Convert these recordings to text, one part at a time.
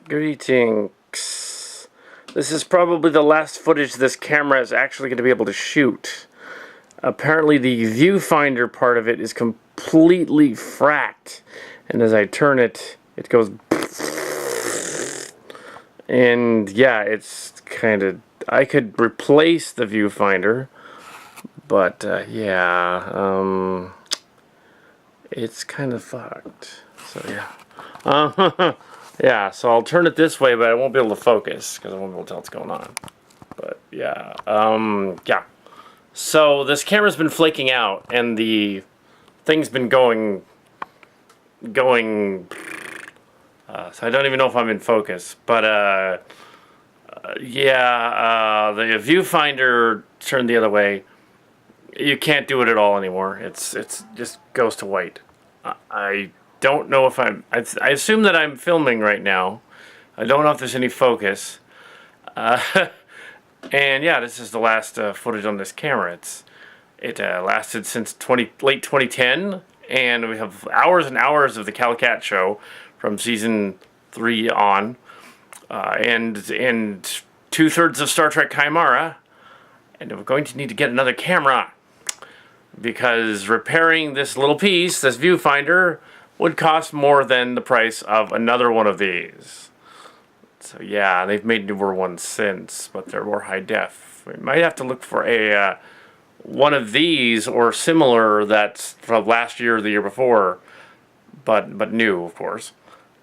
Greetings. This is probably the last footage this camera is actually going to be able to shoot. Apparently the viewfinder part of it is completely fracked. And as I turn it, it goes... And yeah, it's kind of... I could replace the viewfinder. But yeah, it's kind of fucked. So yeah. Yeah, so I'll turn it this way, but I won't be able to focus because I won't be able to tell what's going on. But yeah, yeah. So this camera's been flaking out, and the thing's been going. So I don't even know if I'm in focus. But yeah, the viewfinder turned the other way. You can't do it at all anymore. It's just goes to white. I don't know if I assume that I'm filming right now. I don't know if there's any focus. And yeah, this is the last footage on this camera. It lasted since late 2010, and we have hours and hours of the Cal-Cat show from season 3 on, and 2/3 of Star Trek Chimera, and we're going to need to get another camera because repairing this little piece, this viewfinder, would cost more than the price of another one of these. So yeah, they've made newer ones since, but they're more high def. We might have to look for a one of these or similar that's from last year or the year before, but new, of course.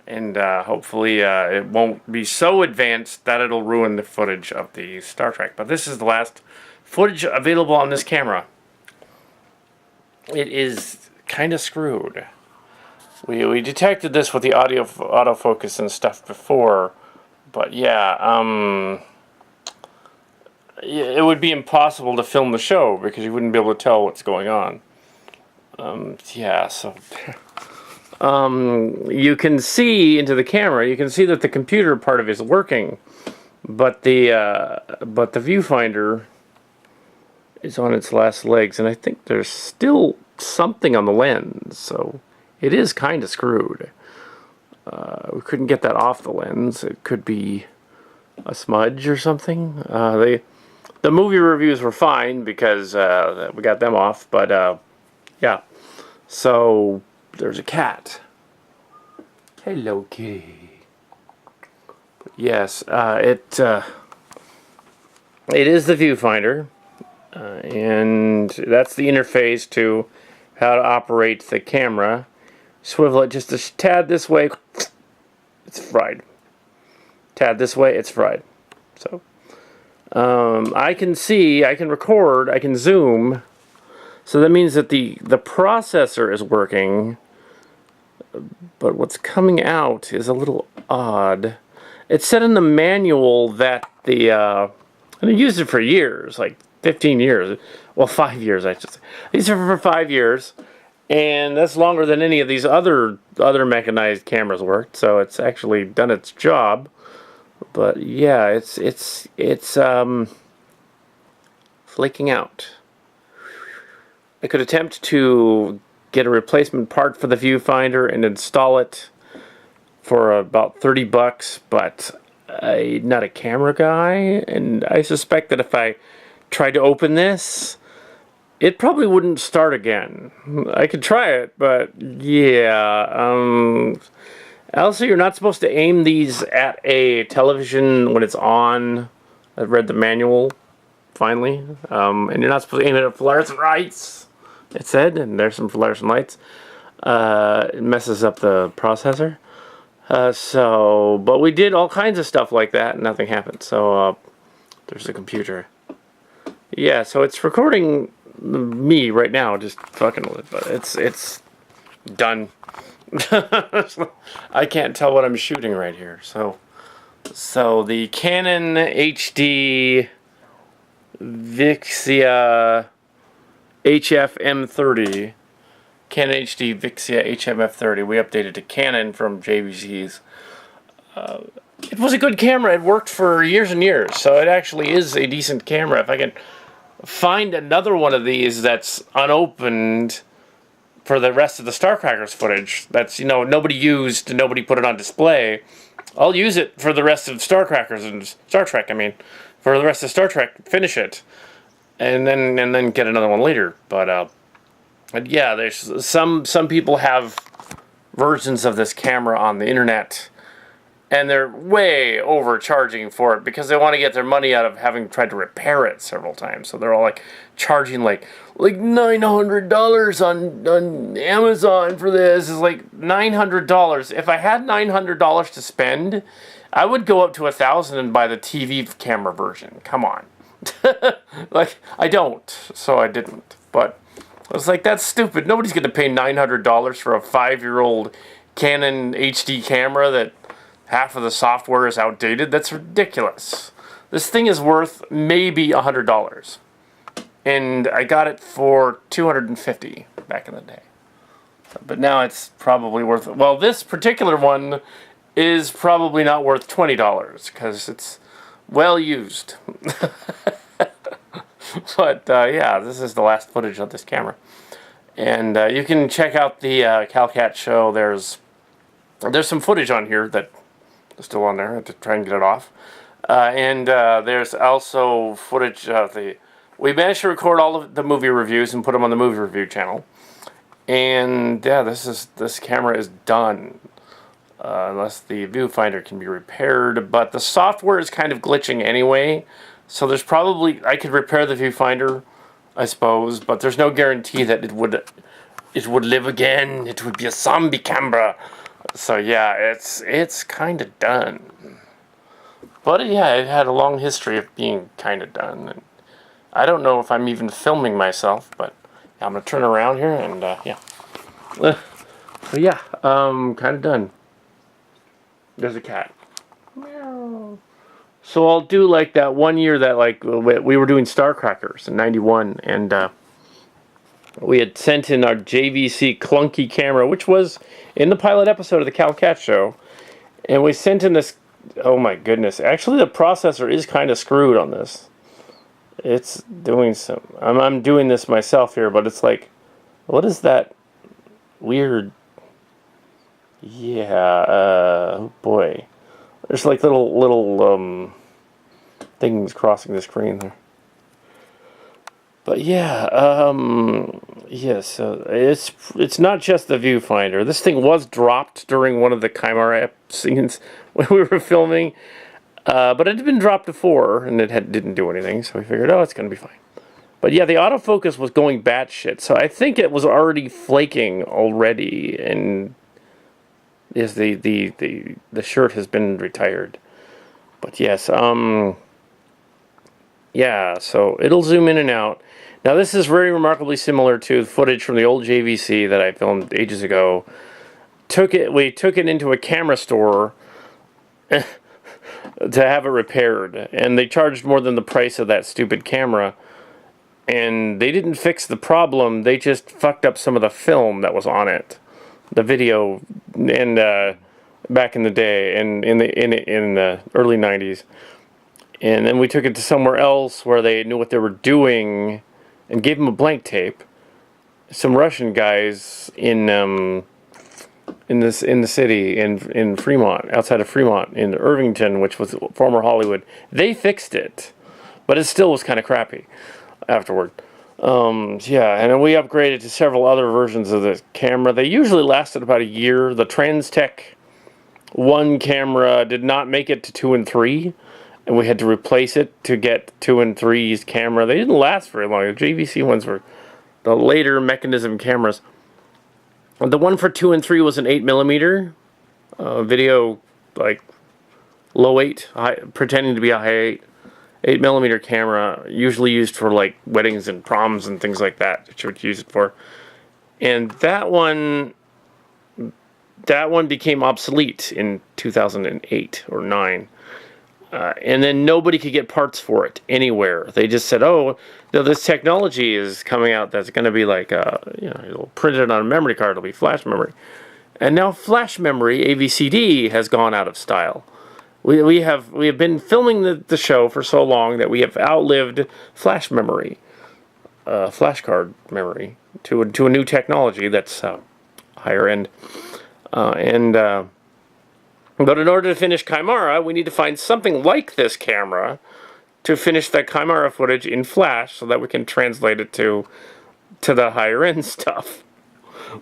And hopefully it won't be so advanced that it'll ruin the footage of the Star Trek. But this is the last footage available on this camera. It is kind of screwed. We detected this with the autofocus and stuff before, but yeah, it would be impossible to film the show because you wouldn't be able to tell what's going on. Yeah, so you can see into the camera. You can see that the computer part of it is working, but the viewfinder is on its last legs, and I think there's still something on the lens, so it is kind of screwed. We couldn't get that off the lens. It could be a smudge or something. The movie reviews were fine because we got them off, but yeah. So there's a cat. Hello, kitty. But yes, it is the viewfinder, and that's the interface to how to operate the camera. Swivel it just a tad this way, it's fried. Tad this way, it's fried. So I can see, I can record, I can zoom. So that means that the processor is working, but what's coming out is a little odd. It said in the manual that and I used it for years, like 15 years. Well, 5 years, I should say. I used it for 5 years. And that's longer than any of these other mechanized cameras worked, so it's actually done its job. But yeah, it's flaking out. I could attempt to get a replacement part for the viewfinder and install it for about $30, but I'm not a camera guy, and I suspect that if I tried to open this, it probably wouldn't start again. I could try it, but yeah. Also, you're not supposed to aim these at a television when it's on. I've read the manual, finally. And you're not supposed to aim it at fluorescent lights, it said, and there's some fluorescent lights. It messes up the processor. But we did all kinds of stuff like that, and nothing happened. So, there's the computer. Yeah, so it's recording me right now, just fucking with it, but it's done. I can't tell what I'm shooting right here. So the Canon HD Vixia HF-M30, Canon HD Vixia HF-M30. We updated to Canon from JVC's. It was a good camera. It worked for years and years, so it actually is a decent camera. If I can find another one of these that's unopened for the rest of the Starcrackers footage that's, you know, nobody used and nobody put it on display, I'll use it for the rest of Starcrackers and Star Trek. I mean, for the rest of Star Trek, finish it, and then get another one later. But yeah, there's some people have versions of this camera on the internet, and they're way overcharging for it because they want to get their money out of having tried to repair it several times. So they're all like charging like $900 on Amazon for this. Is like $900. If I had $900 to spend, I would go up to $1,000 and buy the TV camera version. Come on. Like, I don't, so I didn't. But I was like, that's stupid. Nobody's going to pay $900 for a 5-year-old Canon HD camera that half of the software is outdated. That's ridiculous. This thing is worth maybe $100. And I got it for $250 back in the day. But now it's probably worth... Well, this particular one is probably not worth $20 because it's well used. But yeah, this is the last footage of this camera. And you can check out the CalCat show. There's some footage on here that is still on there. I have to try and get it off. And there's also footage of the... We managed to record all of the movie reviews and put them on the movie review channel. And yeah, this camera is done. Unless the viewfinder can be repaired. But the software is kind of glitching anyway. So there's probably... I could repair the viewfinder, I suppose. But there's no guarantee that it would live again. It would be a zombie camera. So yeah, it's kind of done. But yeah, it had a long history of being kind of done. And I don't know if I'm even filming myself, but I'm going to turn around here and yeah. So yeah, kind of done. There's a cat. Meow. So I'll do like that one year that like we were doing Starcrackers in '91, and we had sent in our JVC clunky camera, which was in the pilot episode of the CalCat show, and we sent in this. Oh my goodness! Actually, the processor is kind of screwed on this. It's doing some... I'm doing this myself here, but it's like... What is that weird... Yeah, oh boy. There's like little things crossing the screen there. But yeah, yeah, so it's not just the viewfinder. This thing was dropped during one of the Chimera scenes when we were filming. But it had been dropped before, and it didn't do anything, so we figured, oh, it's going to be fine. But yeah, the autofocus was going batshit, so I think it was already flaking already, and yes, the shirt has been retired. But yes, yeah, so it'll zoom in and out. Now this is very remarkably similar to footage from the old JVC that I filmed ages ago. We took it into a camera store to have it repaired, and they charged more than the price of that stupid camera, and they didn't fix the problem. They just fucked up some of the film that was on it, the video, and back in the day, and in the early 90s. And then we took it to somewhere else where they knew what they were doing and gave them a blank tape. Some Russian guys in the city in Fremont, outside of Fremont, in Irvington, which was former Hollywood. They fixed it, but it still was kind of crappy afterward. Yeah, and then we upgraded to several other versions of the camera. They usually lasted about a year. The Transtech 1 camera did not make it to 2 and 3, and we had to replace it to get 2 and 3's camera. They didn't last very long. The JVC ones were the later mechanism cameras. The one for 2 and 3 was an 8mm video, like low 8, pretending to be a high 8mm camera, usually used for like weddings and proms and things like that. That you would use it for. And that one became obsolete in 2008 or 9. And then nobody could get parts for it anywhere. They just said, oh, this technology is coming out that's going to be like, it'll print it on a memory card, it'll be flash memory. And now flash memory, AVCD, has gone out of style. We have been filming the show for so long that we have outlived flash memory. flash card memory to a new technology that's higher end. But in order to finish Chimera, we need to find something like this camera to finish that Chimera footage in Flash so that we can translate it to the higher end stuff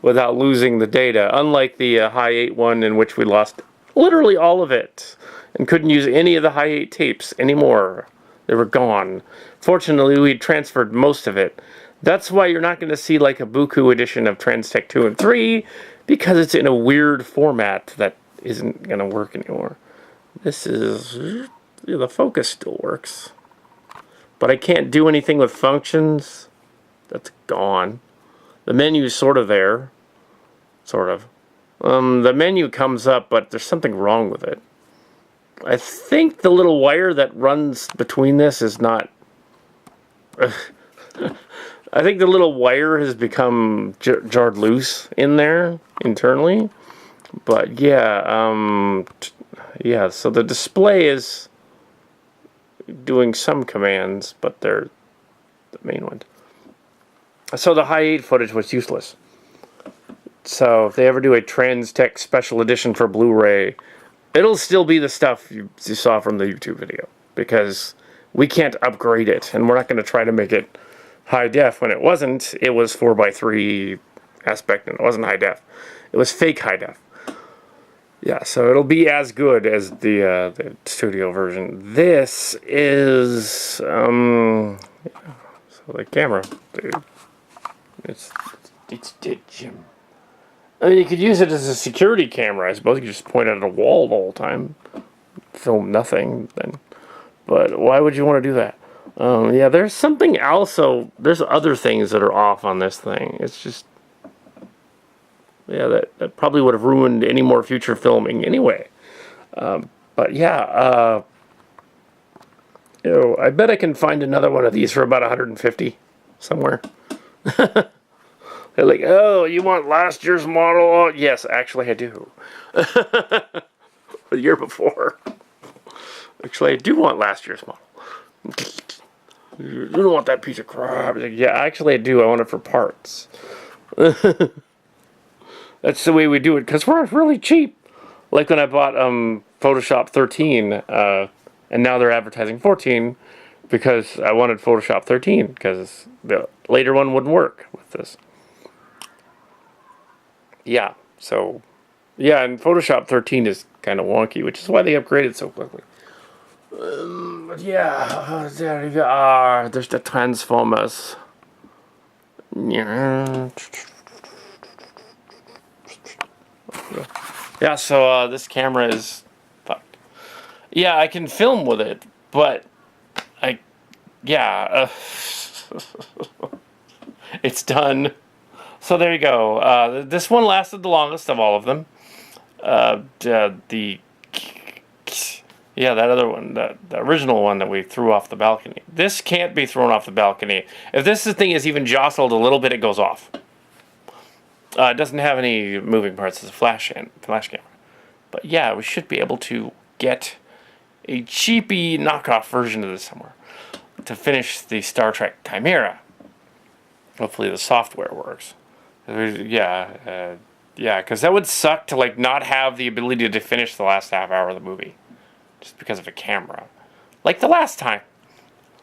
without losing the data. Unlike the High 8 one, in which we lost literally all of it and couldn't use any of the High 8 tapes anymore. They were gone. Fortunately, we transferred most of it. That's why you're not going to see like a Buku edition of Transtech 2 and 3, because it's in a weird format that isn't going to work anymore. This is... yeah, the focus still works. But I can't do anything with functions. That's gone. The menu's sort of there. Sort of. The menu comes up, but there's something wrong with it. I think the little wire that runs between this is not... I think the little wire has become jarred loose in there, internally. But yeah, yeah, so the display is doing some commands, but they're the main one. So the High 8 footage was useless. So if they ever do a Transtech special edition for Blu-ray, it'll still be the stuff you saw from the YouTube video, because we can't upgrade it, and we're not going to try to make it high def when it wasn't. It was 4:3 aspect, and it wasn't high def. It was fake high def. Yeah, so it'll be as good as the studio version. This is so the camera, dude. It's Jim. I mean, you could use it as a security camera. I suppose you could just point it at a wall the whole time, film nothing. Then, but why would you want to do that? Yeah, there's something else. So there's other things that are off on this thing. It's just. Yeah, that probably would have ruined any more future filming anyway. But yeah, you know, I bet I can find another one of these for about 150 somewhere. They're like, oh, you want last year's model? Oh, yes, actually I do. The year before. Actually, I do want last year's model. You don't want that piece of crap. Like, yeah, actually I do. I want it for parts. That's the way we do it, because we're really cheap. Like when I bought Photoshop 13, and now they're advertising 14, because I wanted Photoshop 13, because the later one wouldn't work with this. Yeah, so, yeah, and Photoshop 13 is kind of wonky, which is why they upgraded so quickly. But yeah, there's the Transformers. Yeah. Yeah, so this camera is fucked. Yeah, I can film with it, but it's done. So there you go. This one lasted the longest of all of them. Yeah, that other one, the original one that we threw off the balcony. This can't be thrown off the balcony. If this thing is even jostled a little bit, it goes off. It doesn't have any moving parts as a flash camera. But yeah, we should be able to get a cheapy knockoff version of this somewhere to finish the Star Trek Chimera. Hopefully the software works. Yeah, because that would suck to like not have the ability to finish the last half hour of the movie just because of a camera. Like the last time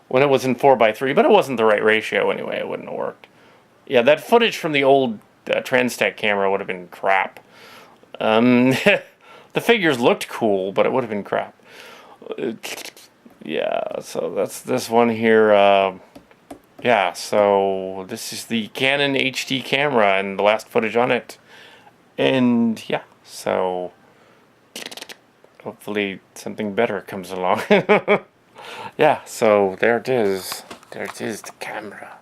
when it was in 4:3, but it wasn't the right ratio anyway. It wouldn't have worked. Yeah, that footage from the old Transtech camera would have been crap. The figures looked cool, but it would have been crap. Yeah, so that's this one here. Yeah, so this is the Canon HD camera and the last footage on it. And yeah, so hopefully something better comes along. Yeah, so there it is. There it is, the camera.